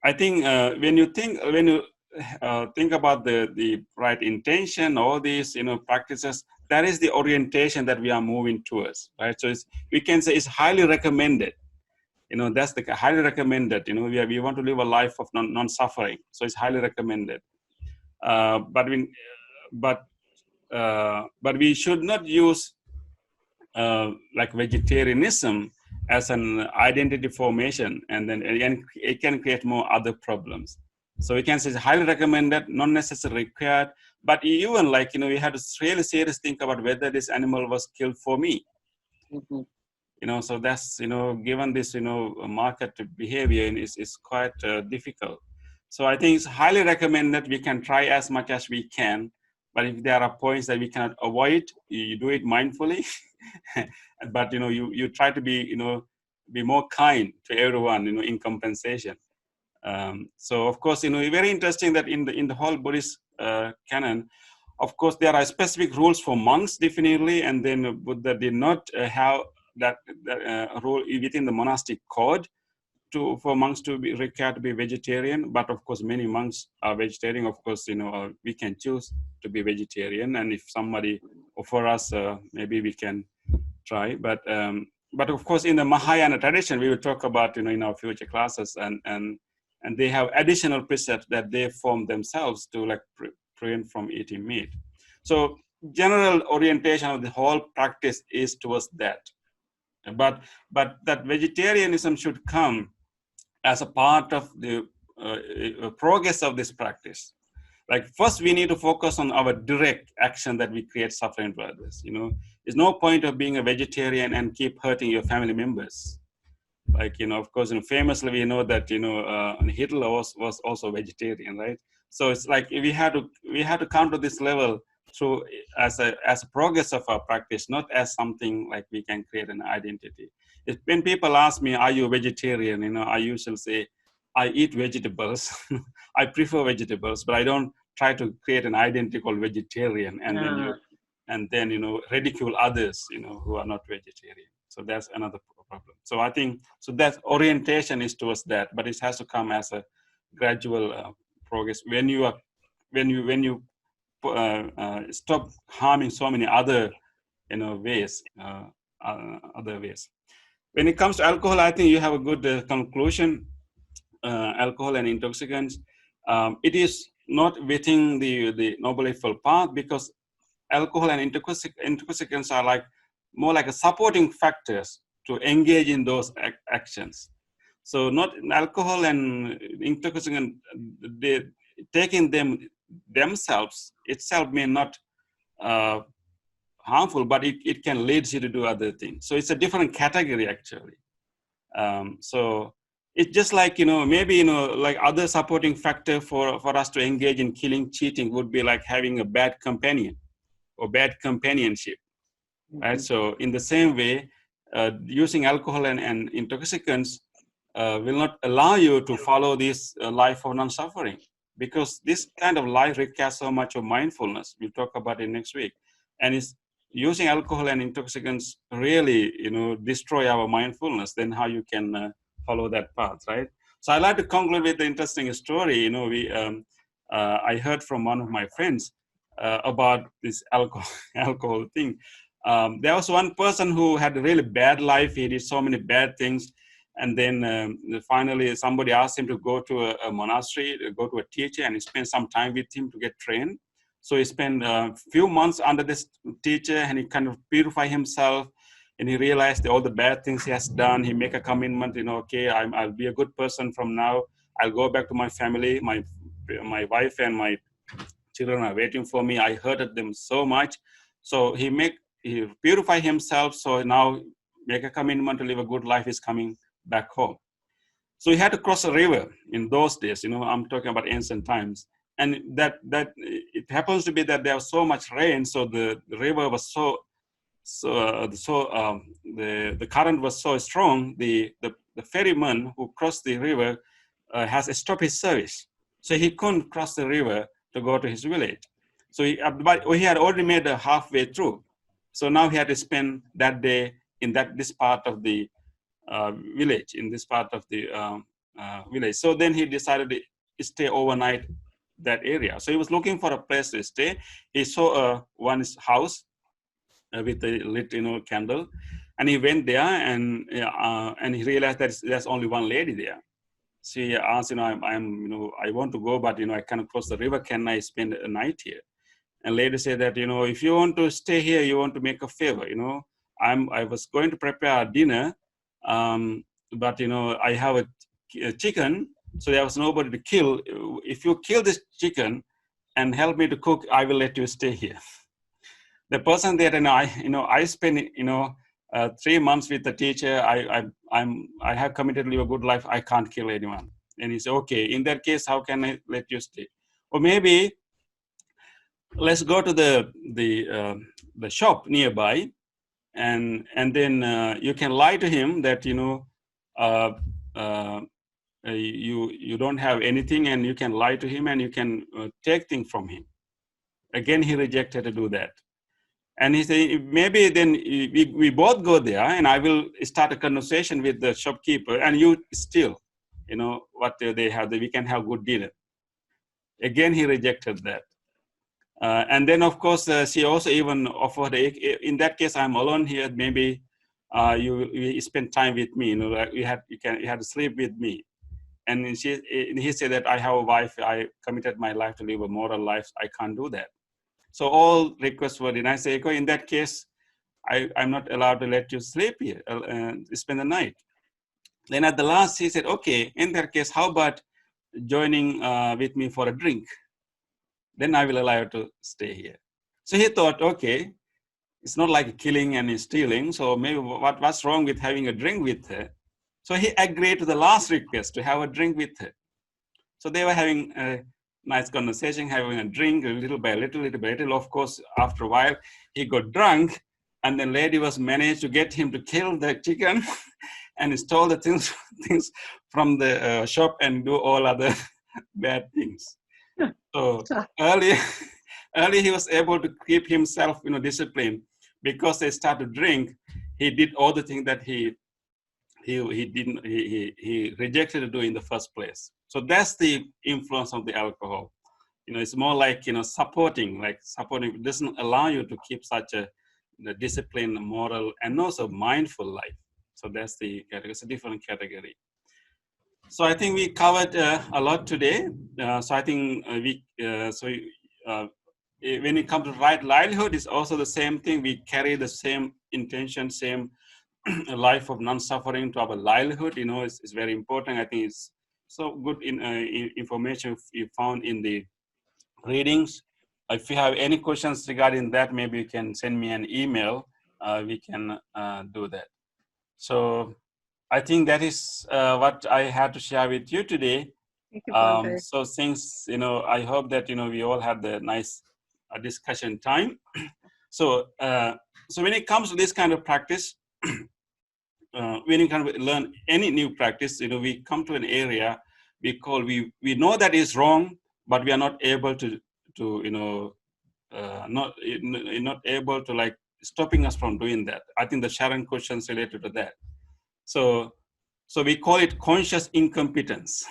I think when you think about the right intention, all these practices, that is the orientation that we are moving towards, right? So we can say it's highly recommended. That's the highly recommended. We want to live a life of non-suffering, so it's highly recommended. But we should not use like vegetarianism as an identity formation, and then it can create more other problems. So we can say it's highly recommended, not necessarily required, but even we have to really seriously think about whether this animal was killed for me. So that's, given this, market behavior is quite difficult. So I think it's highly recommended. We can try as much as we can, but if there are points that we cannot avoid, you do it mindfully. But you try to be more kind to everyone in compensation. So of course very interesting that in the whole Buddhist canon, of course there are specific rules for monks definitely, and then Buddha did not have that rule within the monastic code for monks to be required to be vegetarian. But of course many monks are vegetarian. Of course we can choose to be vegetarian, and if somebody offer us, maybe we can try. But of course in the Mahayana tradition, we will talk about in our future classes, and they have additional precepts that they form themselves to prevent from eating meat. So general orientation of the whole practice is towards that. But that vegetarianism should come as a part of the progress of this practice. Like first we need to focus on our direct action that we create suffering to others. There's no point of being a vegetarian and keep hurting your family members. Like, of course, famously we know that, Hitler was also vegetarian, right? So it's like we had to come to this level through as a progress of our practice, not as something like we can create an identity. When people ask me, are you a vegetarian? I usually say, I eat vegetables. I prefer vegetables, but I don't try to create an identity called vegetarian and then ridicule others, who are not vegetarian. So that's another problem. So I think that orientation is towards that, but it has to come as a gradual progress. When you stop harming so many other ways, other ways. When it comes to alcohol, I think you have a good conclusion. Alcohol and intoxicants, it is not within the Noble Eightfold Path, because alcohol and intoxicants are like more like a supporting factors to engage in those actions. So not alcohol and intoxicant, taking them themselves itself may not harmful, but it can lead you to do other things. So it's a different category actually. So it's just like, maybe, like other supporting factor for us to engage in killing, cheating would be like having a bad companion or bad companionship, right? So in the same way, using alcohol and intoxicants will not allow you to follow this life of non-suffering, because this kind of life requires so much of mindfulness. We'll talk about it next week. And it's using alcohol and intoxicants really, destroy our mindfulness, then how you can follow that path, right? So I like to conclude with an interesting story. I heard from one of my friends about this alcohol thing. There was one person who had a really bad life. He did so many bad things. And then finally, somebody asked him to go to a monastery, go to a teacher, and he spent some time with him to get trained. So he spent a few months under this teacher, and he kind of purified himself. And he realized all the bad things he has done. He make a commitment, okay, I'll be a good person from now. I'll go back to my family. My wife and my children are waiting for me. I hurted them so much. So he purified himself. So now make a commitment to live a good life. Is coming back home. So he had to cross a river in those days. I'm talking about ancient times. And that it happens to be that there was so much rain. So the river was the current was so strong. The ferryman who crossed the river has stopped his service. So he couldn't cross the river to go to his village. So he had already made a halfway through. So now he had to spend that day in this part of the village, in this part of the village. So then he decided to stay overnight that area. So he was looking for a place to stay. He saw one house with a lit candle, and he went there, and he realized that there's only one lady there. So he asked, I want to go, but I cannot cross the river. Can I spend a night here? And lady said that, if you want to stay here, you want to make a favor. I was going to prepare dinner, but I have a chicken, so there was nobody to kill. If you kill this chicken and help me to cook, I will let you stay here. The person that I spent 3 months with the teacher. I have committed to live a good life. I can't kill anyone. And he said, okay, in that case, how can I let you stay? Or maybe let's go to the shop nearby, and then you can lie to him that you don't have anything, and you can lie to him, and you can take things from him. Again, he rejected to do that. And he said, maybe then we both go there, and I will start a conversation with the shopkeeper, and you steal, what they have, we can have good dinner. Again, he rejected that. And then, of course, she also even offered, in that case, I'm alone here, maybe you spend time with me, you had to sleep with me. And he said that I have a wife, I committed my life to live a moral life, I can't do that. So all requests were denied. I say, in that case, I'm not allowed to let you sleep here, spend the night. Then at the last, he said, okay, in that case, how about joining with me for a drink? then I will allow you to stay here. So he thought, okay, it's not like killing and stealing, so maybe what's wrong with having a drink with her? So he agreed to the last request to have a drink with her. So they were having a nice conversation, having a drink, little by little, little by little. Of course, after a while, he got drunk, and the lady was managed to get him to kill the chicken and stole the things from the shop and do all other bad things. So earlier he was able to keep himself, disciplined, because they started to drink. He did all the things that he rejected to do in the first place. So that's the influence of the alcohol. It's more like supporting. It doesn't allow you to keep such a disciplined, moral, and also mindful life. So that's the category. It's a different category. So I think we covered a lot today. So I think when it comes to right livelihood, it's also the same thing. We carry the same intention, same life of non-suffering to our livelihood. It's very important. I think it's so good information you found in the readings. If you have any questions regarding that, maybe you can send me an email. We can do that. So I think that is what I had to share with you today. Thank you, Bhante. So things, I hope that, we all had the nice discussion time. So when it comes to this kind of practice, when you can learn any new practice, we come to an area we know that is wrong, but we are not able to not able to like stopping us from doing that. I think the Sharon questions related to that. So we call it conscious incompetence.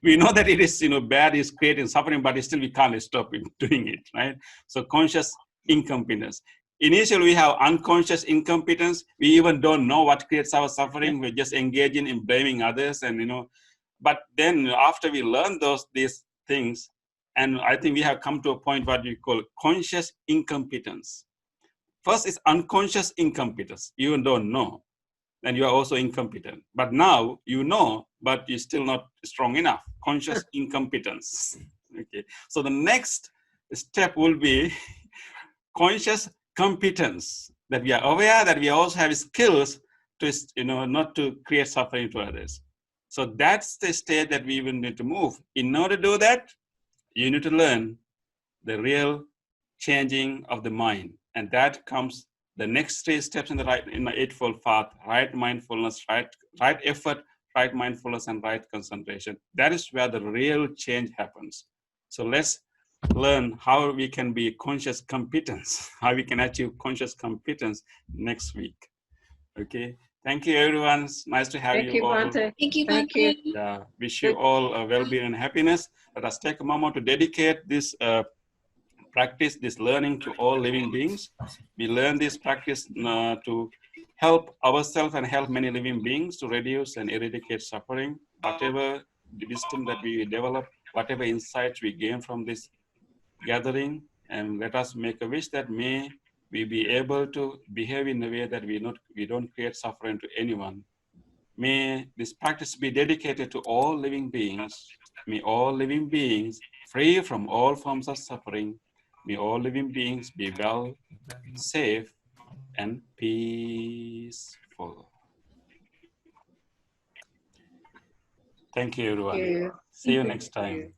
We know that it is, bad, is creating suffering, but still we can't stop doing it, right? So conscious incompetence. Initially, we have unconscious incompetence. We even don't know what creates our suffering. We're just engaging in blaming others, and But then after we learn these things, and I think we have come to a point what we call conscious incompetence. First is unconscious incompetence. You don't know, and you are also incompetent. But now you know, but you're still not strong enough. Conscious incompetence. Okay. So the next step will be conscious competence, that we are aware that we also have skills to, not to create suffering to others. So that's the state that we will need to move. In order to do that, you need to learn the real changing of the mind. And that comes the next 3 steps in the Eightfold Path: right mindfulness, right effort, right mindfulness, and right concentration. That is where the real change happens. So let's learn how we can be conscious competence, how we can achieve conscious competence next week. Okay. Thank you, everyone. It's nice to have you all. Bhante. Thank you, Thank Bhante. Yeah. Wish you all well-being and happiness. Let us take a moment to dedicate this practice, this learning, to all living beings. We learn this practice to help ourselves and help many living beings to reduce and eradicate suffering. Whatever the wisdom that we develop, whatever insights we gain from this gathering, and let us make a wish that may we be able to behave in a way that we don't create suffering to anyone. May this practice be dedicated to all living beings. May all living beings free from all forms of suffering. May all living beings be well, safe, and peaceful. Thank you, everyone. See you next time.